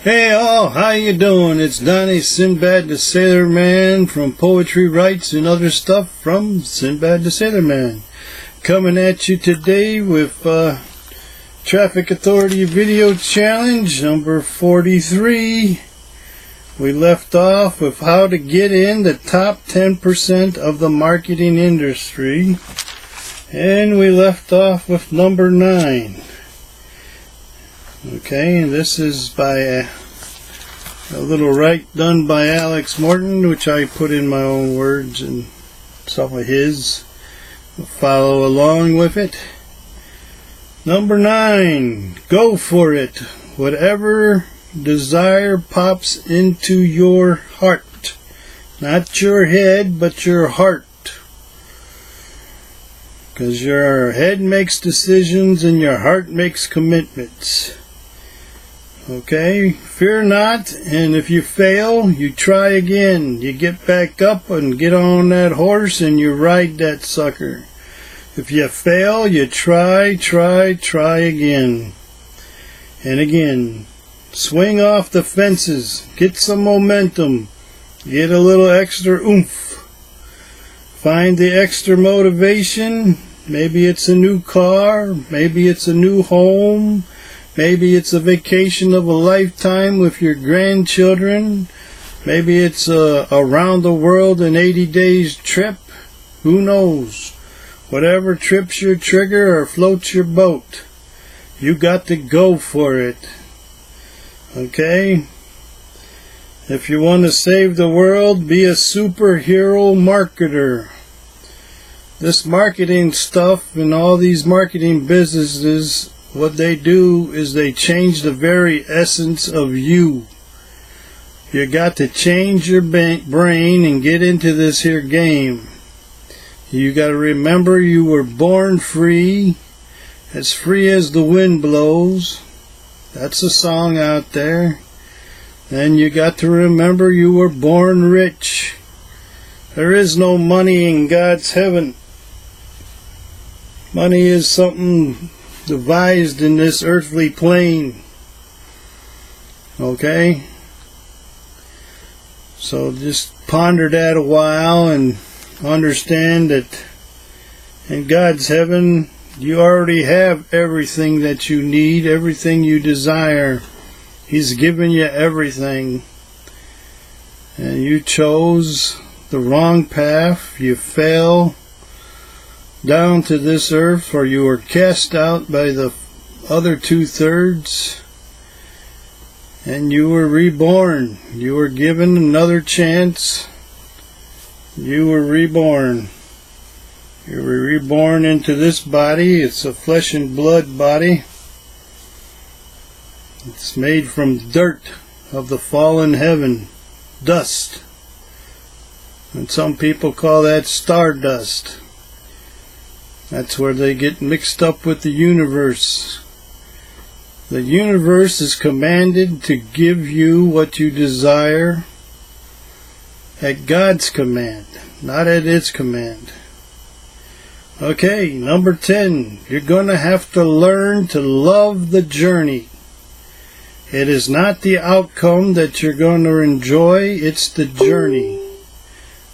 Hey all, how you doing? It's Donnie Sinbad the Sailor Man from Poetry Writes and Other Stuff from Sinbad the Sailor Man. Coming at you today with Traffic Authority Video Challenge number 43. We left off with how to get in the top 10% of the marketing industry. And we left off with number 9. Okay, and this is by a little write done by Alex Morton, which I put in my own words and some of his. Follow along with it. Number 9, go for it. Whatever desire pops into your heart. Not your head, but your heart. Because your head makes decisions and your heart makes commitments. Okay, fear not, and if you fail, you try again. You get back up and get on that horse and you ride that sucker. If you fail, you try again. And again, swing off the fences, get some momentum, get a little extra oomph. Find the extra motivation. Maybe it's a new car, maybe it's a new home, maybe it's a vacation of a lifetime with your grandchildren, maybe it's a around the world in 80 days trip. Who knows? Whatever trips your trigger or floats your boat, you got to go for it. Okay? If you want to save the world, be a superhero marketer. This marketing stuff and all these marketing businesses, what they do is they change the very essence of you. You got to change your brain and get into this here game. You got to remember you were born free as the wind blows. That's a song out there. And you got to remember you were born rich. There is no money in God's heaven. Money is something devised in this earthly plane. Okay? So just ponder that a while and understand that in God's heaven you already have everything that you need, everything you desire. He's given you everything. And you chose the wrong path. You fell down to this earth, or you were cast out by the other 2/3, and you were reborn. You were given another chance. You were reborn. You were reborn into this body. It's a flesh and blood body. It's made from dirt of the fallen heaven, dust. And some people call that stardust. That's where they get mixed up with the universe. The universe is commanded to give you what you desire at God's command, not at its command. Okay, number 10. You're going to have to learn to love the journey. It is not the outcome that you're going to enjoy, it's the journey.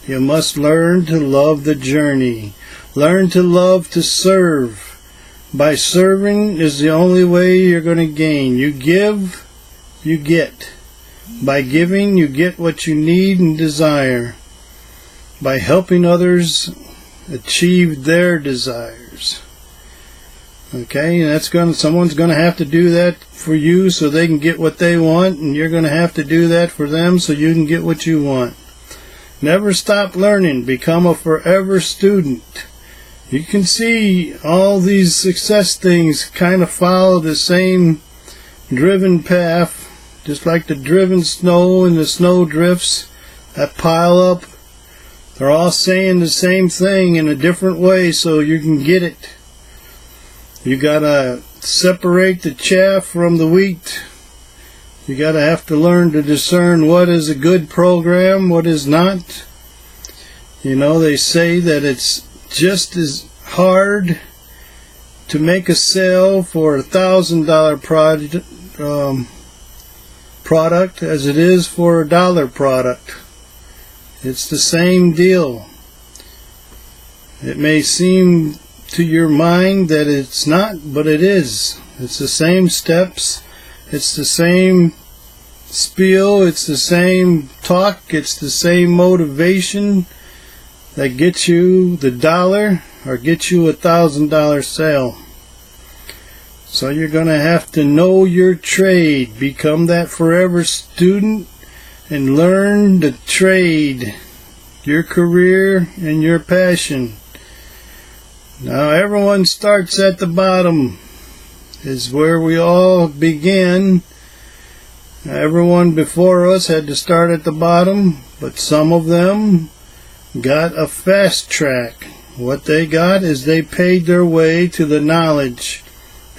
You must learn to love the journey. Learn to love to serve. By serving is the only way you're going to gain. You give, you get. By giving, you get what you need and desire. By helping others achieve their desires. Okay, and someone's going to have to do that for you so they can get what they want, and you're going to have to do that for them so you can get what you want. Never stop learning. Become a forever student. You can see all these success things kind of follow the same driven path, just like the driven snow and the snow drifts that pile up. They're all saying the same thing in a different way so you can get it. You gotta separate the chaff from the wheat. You gotta have to learn to discern what is a good program, what is not. You know, they say that it's just as hard to make a sale for $1,000 product as it is for a dollar product. It's the same deal. It may seem to your mind that it's not, but it is. It's the same steps. It's the same spiel. It's the same talk. It's the same motivation that gets you the dollar or gets you $1,000 sale. So you're going to have to know your trade. Become that forever student and learn the trade, your career and your passion. Now everyone starts at the bottom, is where we all began. Everyone before us had to start at the bottom, but some of them got a fast track. What they got is they paid their way to the knowledge,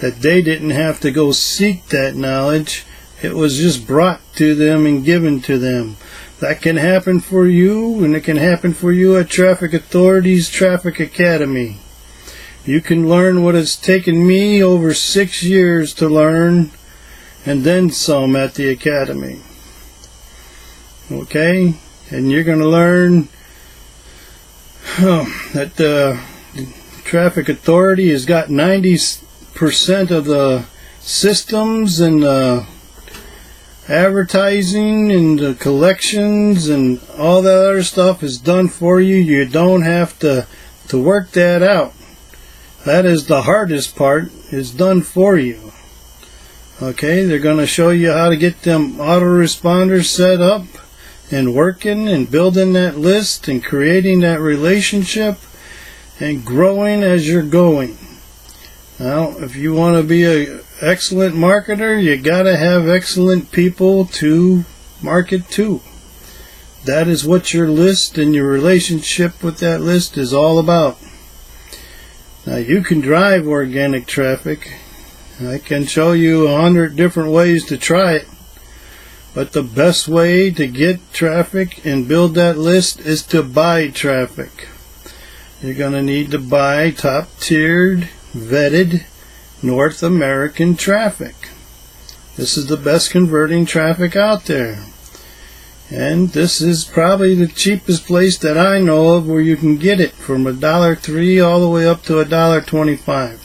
that they didn't have to go seek that knowledge. It was just brought to them and given to them. That can happen for you, and it can happen for you at Traffic Authority's Traffic Academy. You can learn what it's taken me over 6 years to learn, and then some at the Academy. Okay? And you're going to learn that the Traffic Authority has got 90% of the systems and the advertising and the collections and all that other stuff is done for you. You don't have to work that out. That is the hardest part, is done for you. Okay, they're going to show you how to get them autoresponders set up and working and building that list and creating that relationship and growing as you're going. Now, if you want to be an excellent marketer, you got to have excellent people to market to. That is what your list and your relationship with that list is all about. Now, you can drive organic traffic. I can show you 100 different ways to try it. But the best way to get traffic and build that list is to buy traffic. You're going to need to buy top-tiered, vetted North American traffic. This is the best converting traffic out there. And this is probably the cheapest place that I know of where you can get it, from $1.03 all the way up to $1.25.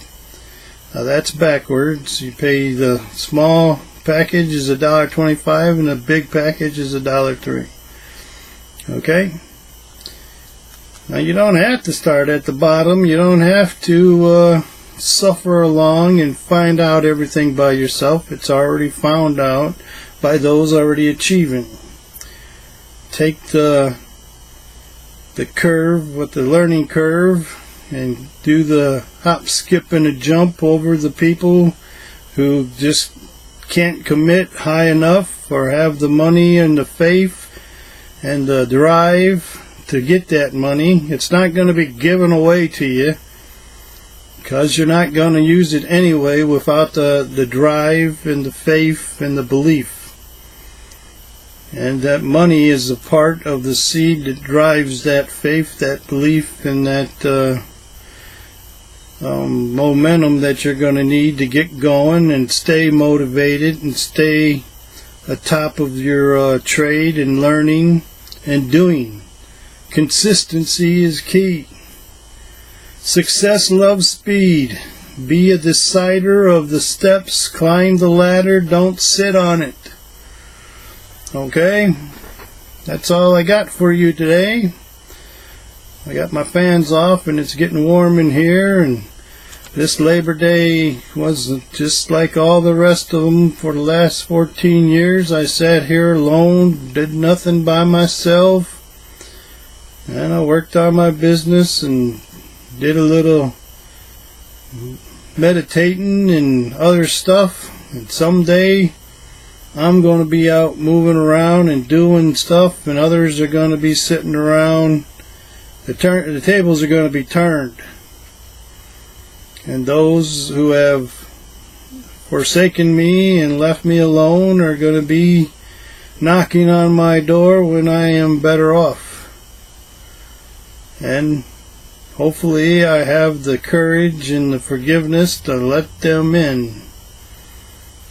Now that's backwards. You pay the small package is $1.25 and the big package is $1.03. Okay? Now you don't have to start at the bottom. You don't have to suffer along and find out everything by yourself. It's already found out by those already achieving. Take the curve with the learning curve and do the hop, skip, and a jump over the people who just can't commit high enough or have the money and the faith and the drive to get that money. It's not going to be given away to you, because you're not going to use it anyway without the drive and the faith and the belief. And that money is a part of the seed that drives that faith, that belief, and that momentum that you're going to need to get going and stay motivated and stay atop of your trade and learning and doing. Consistency is key. Success loves speed. Be a decider of the steps. Climb the ladder. Don't sit on it. Okay? That's all I got for you today. I got my fans off and it's getting warm in here, and this Labor Day was just like all the rest of them for the last 14 years. I sat here alone, did nothing by myself, and I worked on my business and did a little meditating and other stuff. And someday I'm going to be out moving around and doing stuff, and others are going to be sitting around. The tables are going to be turned. And those who have forsaken me and left me alone are going to be knocking on my door when I am better off. And hopefully I have the courage and the forgiveness to let them in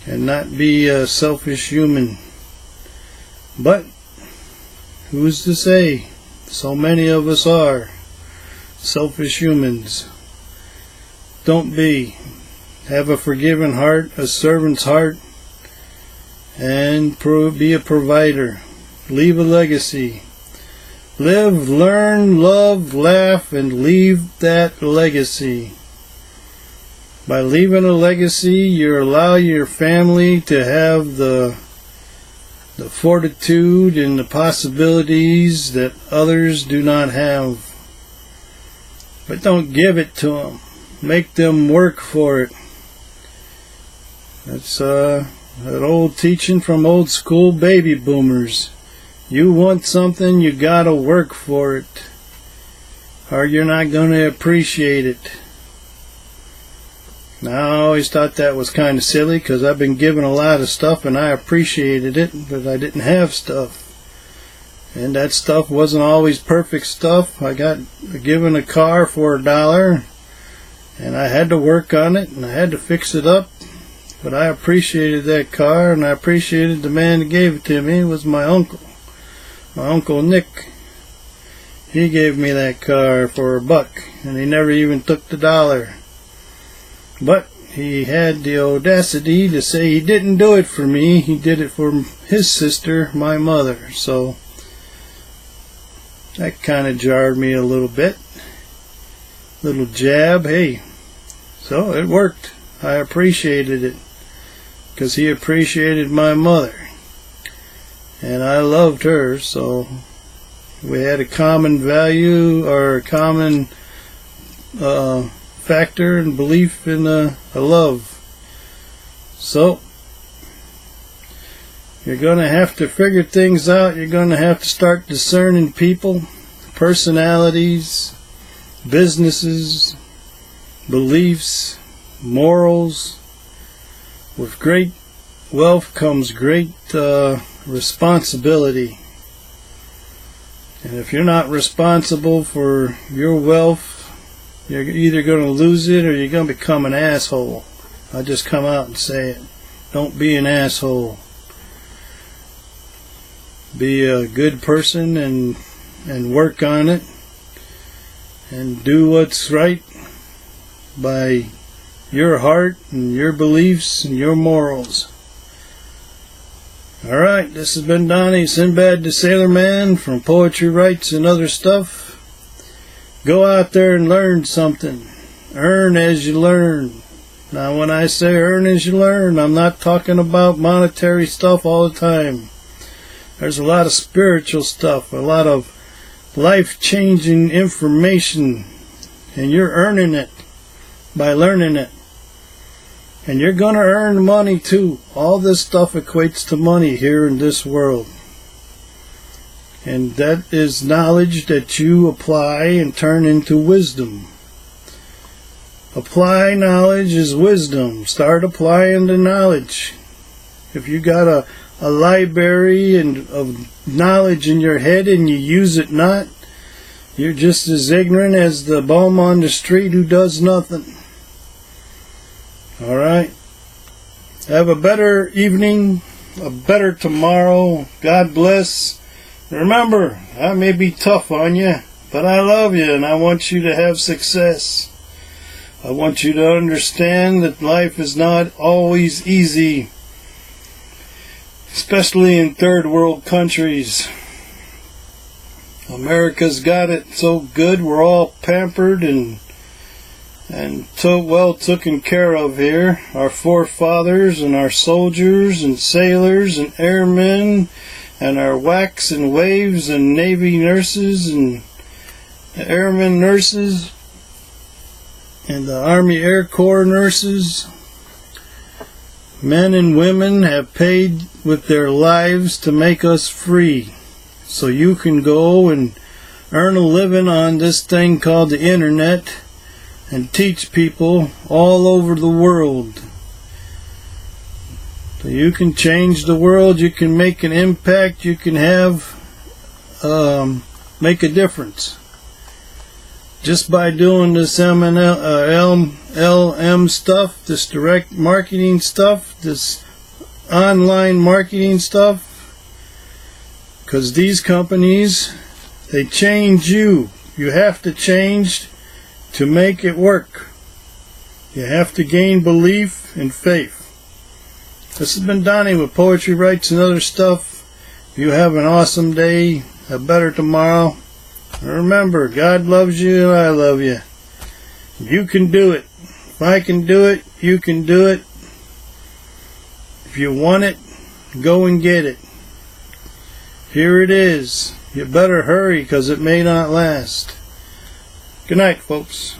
and not be a selfish human. But who's to say? So many of us are selfish humans. Don't be. Have a forgiving heart, a servant's heart, and be a provider. Leave a legacy. Live, learn, love, laugh, and leave that legacy. By leaving a legacy, you allow your family to have the fortitude and the possibilities that others do not have. But don't give it to them. Make them work for it. That's an old teaching from old school baby boomers. You want something, you gotta work for it, or you're not gonna appreciate it. Now, I always thought that was kind of silly, because I've been given a lot of stuff and I appreciated it, but I didn't have stuff. And that stuff wasn't always perfect stuff. I got given a car for $1, and I had to work on it, and I had to fix it up. But I appreciated that car, and I appreciated the man that gave it to me. It was my uncle. My Uncle Nick. He gave me that car for $1, and he never even took the $1. But he had the audacity to say he didn't do it for me. He did it for his sister, my mother. So that kind of jarred me a little bit. Little jab. Hey, so it worked. I appreciated it, because he appreciated my mother, and I loved her. So we had a common value, or a common factor and belief in a love. So you're going to have to figure things out. You're going to have to start discerning people, personalities, businesses, beliefs, morals. With great wealth comes great responsibility. And if you're not responsible for your wealth, you're either going to lose it or you're going to become an asshole. I just come out and say it. Don't be an asshole. Be a good person and work on it. And do what's right by your heart and your beliefs and your morals. Alright, this has been Donnie, Sinbad the Sailor Man, from Poetry Writes and Other Stuff. Go out there and learn something. Earn as you learn. Now when I say earn as you learn, I'm not talking about monetary stuff all the time. There's a lot of spiritual stuff, a lot of life-changing information, and you're earning it by learning it. And you're going to earn money too. All this stuff equates to money here in this world. And that is knowledge that you apply and turn into wisdom. Apply knowledge is wisdom. Start applying the knowledge. If you got a library of knowledge in your head and you use it not, you're just as ignorant as the bum on the street who does nothing. Alright? Have a better evening, a better tomorrow. God bless. Remember, I may be tough on you, but I love you and I want you to have success. I want you to understand that life is not always easy, especially in third world countries. America's got it so good, we're all pampered and well taken care of here. Our forefathers and our soldiers and sailors and airmen and our whacks and waves and Navy nurses and airmen nurses and the Army Air Corps nurses. Men and women have paid with their lives to make us free. So you can go and earn a living on this thing called the internet and teach people all over the world. So you can change the world, you can make an impact, you can make a difference. Just by doing this LM stuff, this direct marketing stuff, this online marketing stuff, Because these companies, they change you. You have to change to make it work. You have to gain belief and faith. This has been Donnie with Poetry Writes and Other Stuff. You have an awesome day, a better tomorrow. And remember, God loves you and I love you. You can do it. If I can do it, you can do it. If you want it, go and get it. Here it is. You better hurry, because it may not last. Good night, folks.